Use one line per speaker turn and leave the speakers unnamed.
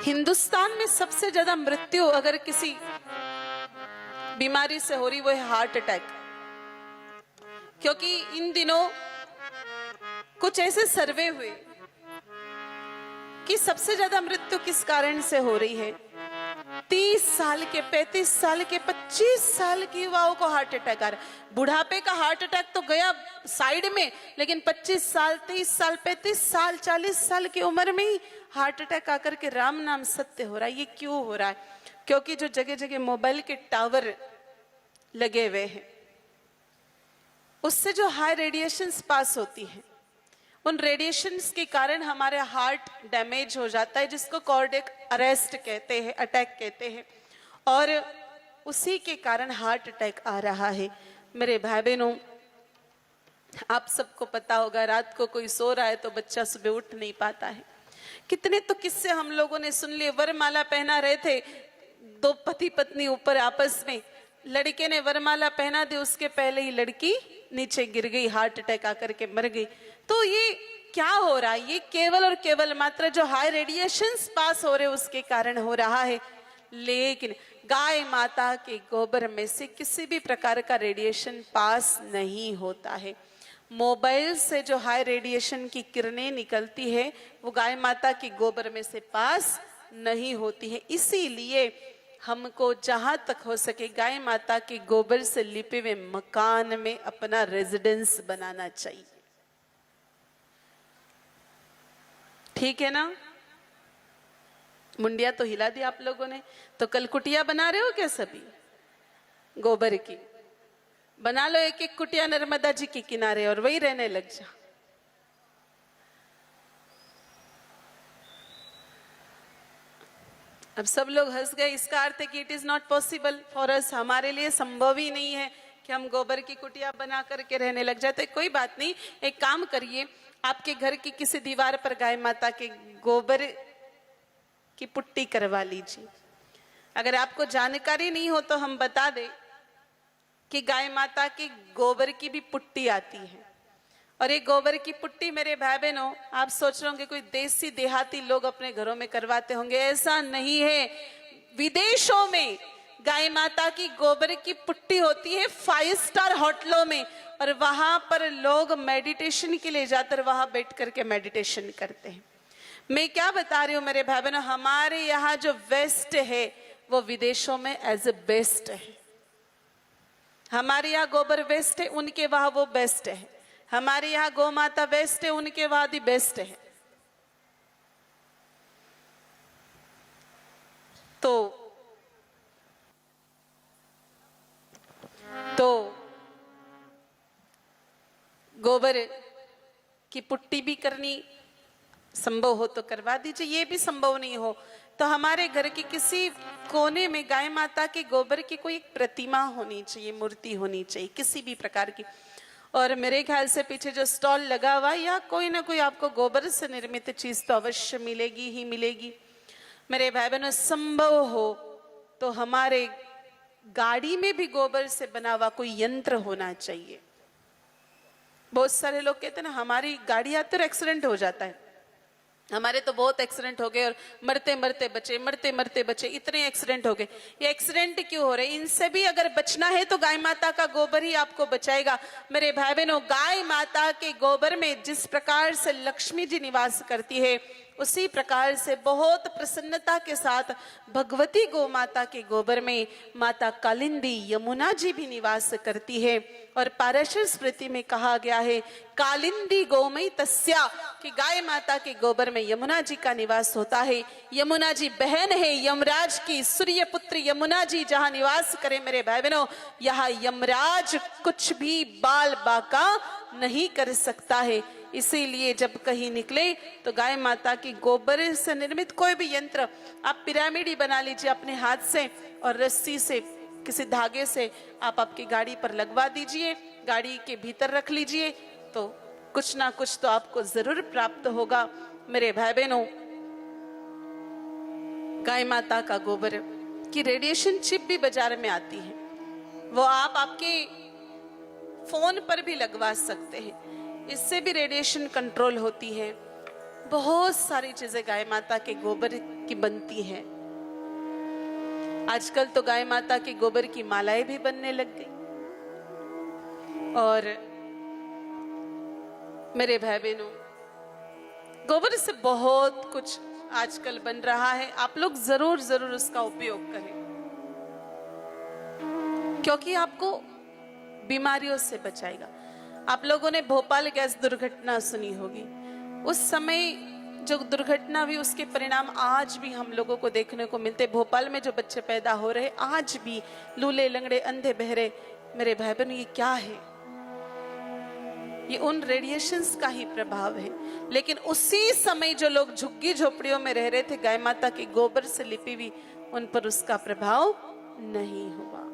हिंदुस्तान में सबसे ज्यादा मृत्यु अगर किसी बीमारी से हो रही वो है हार्ट अटैक। क्योंकि इन दिनों कुछ ऐसे सर्वे हुए कि सबसे ज्यादा मृत्यु किस कारण से हो रही है। 30 साल के, 35 साल के, 25 साल की युवाओं को हार्ट अटैक आ रहा है। बुढ़ापे का हार्ट अटैक तो गया साइड में, लेकिन 25 साल, 30 साल, 35 साल, 40 साल की उम्र में ही हार्ट अटैक आकर के राम नाम सत्य हो रहा है। ये क्यों हो रहा है? क्योंकि जो जगह जगह मोबाइल के टावर लगे हुए हैं, उससे जो हाई रेडिएशंस पास होती हैं, उन रेडिएशंस के कारण हमारे हार्ट डैमेज हो जाता है, जिसको कार्डियक अरेस्ट कहते हैं, अटैक कहते हैं, और उसी के कारण हार्ट अटैक आ रहा है। मेरे भाई बहनों, आप सबको पता होगा, रात को कोई सो रहा है तो बच्चा सुबह उठ नहीं पाता है। कितने तो किस्से हम लोगों ने सुन लिए। वरमाला पहना रहे थे दो पति पत्नी ऊपर आपस में, लड़के ने वरमाला पहना दी, उसके पहले ही लड़की नीचे गिर गई, हार्ट अटैक आकर के मर गई। तो ये क्या हो रहा है? ये केवल और केवल मात्र जो हाई रेडिएशंस पास हो रहे उसके कारण हो रहा है। लेकिन गाय माता के गोबर में से किसी भी प्रकार का रेडिएशन पास नहीं होता है। मोबाइल से जो हाई रेडिएशन की किरणें निकलती है वो गाय माता के गोबर में से पास नहीं होती है। इसीलिए हमको जहां तक हो सके गाय माता के गोबर से लिपे हुए मकान में अपना रेजिडेंस बनाना चाहिए। ठीक है ना? मुंडिया तो हिला दी आप लोगों ने। तो कल कुटिया बना रहे हो क्या? सभी गोबर की बना लो, एक एक कुटिया नर्मदा जी के किनारे, और वही रहने लग जा। अब सब लोग हंस गए। इसका अर्थ है कि it is not possible for us, हमारे लिए संभव ही नहीं है कि हम गोबर की कुटिया बना करके रहने लग जाते। कोई बात नहीं, एक काम करिए, आपके घर की किसी दीवार पर गाय माता के गोबर की पुट्टी करवा लीजिए। अगर आपको जानकारी नहीं हो तो हम बता दें कि गाय माता की गोबर की भी पुट्टी आती है। और ये गोबर की पुट्टी मेरे भाई बहनों, आप सोच रहे होंगे कोई देसी देहाती लोग अपने घरों में करवाते होंगे, ऐसा नहीं है। विदेशों में गाय माता की गोबर की पुट्टी होती है 5 स्टार होटलों में, और वहां पर लोग मेडिटेशन के लिए जाकर वहां बैठ करके मेडिटेशन करते हैं। मैं क्या बता रही हूँ मेरे भाई बहनों, हमारे यहाँ जो वेस्ट है वो विदेशों में एज ए बेस्ट है। हमारे यहाँ गोबर वेस्ट है, उनके वहां वो बेस्ट है। हमारे यहाँ गौ माता बेस्ट है, उनके वहां दी बेस्ट है। तो गोबर की पुट्टी भी करनी संभव हो तो करवा दीजिए। ये भी संभव नहीं हो तो हमारे घर के किसी कोने में गाय माता के गोबर की कोई एक प्रतिमा होनी चाहिए, मूर्ति होनी चाहिए किसी भी प्रकार की। और मेरे ख्याल से पीछे जो स्टॉल लगा हुआ है, या कोई ना कोई आपको गोबर से निर्मित चीज तो अवश्य मिलेगी ही मिलेगी। मेरे भाई बहनों, संभव हो तो हमारे गाड़ी में भी गोबर से बना हुआ कोई यंत्र होना चाहिए। बहुत सारे लोग कहते हैं ना, हमारी गाड़ी आते और एक्सीडेंट हो जाता है। हमारे तो बहुत एक्सीडेंट हो गए और मरते मरते बचे, मरते मरते बचे, इतने एक्सीडेंट हो गए। ये एक्सीडेंट क्यों हो रहे? इनसे भी अगर बचना है तो गाय माता का गोबर ही आपको बचाएगा। मेरे भाई बहनों, गाय माता के गोबर में जिस प्रकार से लक्ष्मी जी निवास करती है, उसी प्रकार से बहुत प्रसन्नता के साथ भगवती गौ माता के गोबर में माता कालिंदी यमुना जी भी निवास करती है। और पाराशर स्मृति में कहा गया है, कालिंदी गौमयी तस्या, कि गाय माता के गोबर में यमुना जी का निवास होता है। यमुना जी बहन है यमराज की, सूर्य पुत्र यमुना जी जहां निवास करे मेरे भाई बहनों, यहाँ यमराज कुछ भी बाल बाका नहीं कर सकता है। इसीलिए जब कहीं निकले तो गाय माता की गोबर से निर्मित कोई भी यंत्र, आप पिरामिड ही बना लीजिए अपने हाथ से, और रस्सी से, किसी धागे से आप आपकी गाड़ी पर लगवा दीजिए, गाड़ी के भीतर रख लीजिए, तो कुछ ना कुछ तो आपको जरूर प्राप्त होगा। मेरे भाई बहनों, गाय माता का गोबर की रेडिएशन चिप भी बाजार में आती है, वो आप आपके फोन पर भी लगवा सकते हैं। इससे भी रेडिएशन कंट्रोल होती है। बहुत सारी चीजें गाय माता के गोबर की बनती हैं। आजकल तो गाय माता के गोबर की मालाएं भी बनने लग गई। और मेरे भाई बहनों, गोबर से बहुत कुछ आजकल बन रहा है। आप लोग जरूर जरूर उसका उपयोग करें, क्योंकि आपको बीमारियों से बचाएगा। आप लोगों ने भोपाल गैस दुर्घटना सुनी होगी। उस समय जो दुर्घटना हुई उसके परिणाम आज भी हम लोगों को देखने को मिलते। भोपाल में जो बच्चे पैदा हो रहे आज भी लूले लंगड़े अंधे बहरे। मेरे भाई बहन, ये क्या है? ये उन रेडिएशंस का ही प्रभाव है। लेकिन उसी समय जो लोग झुग्गी झोपड़ियों में रह रहे थे, गाय माता के गोबर से लिपी हुई, उन पर उसका प्रभाव नहीं हुआ।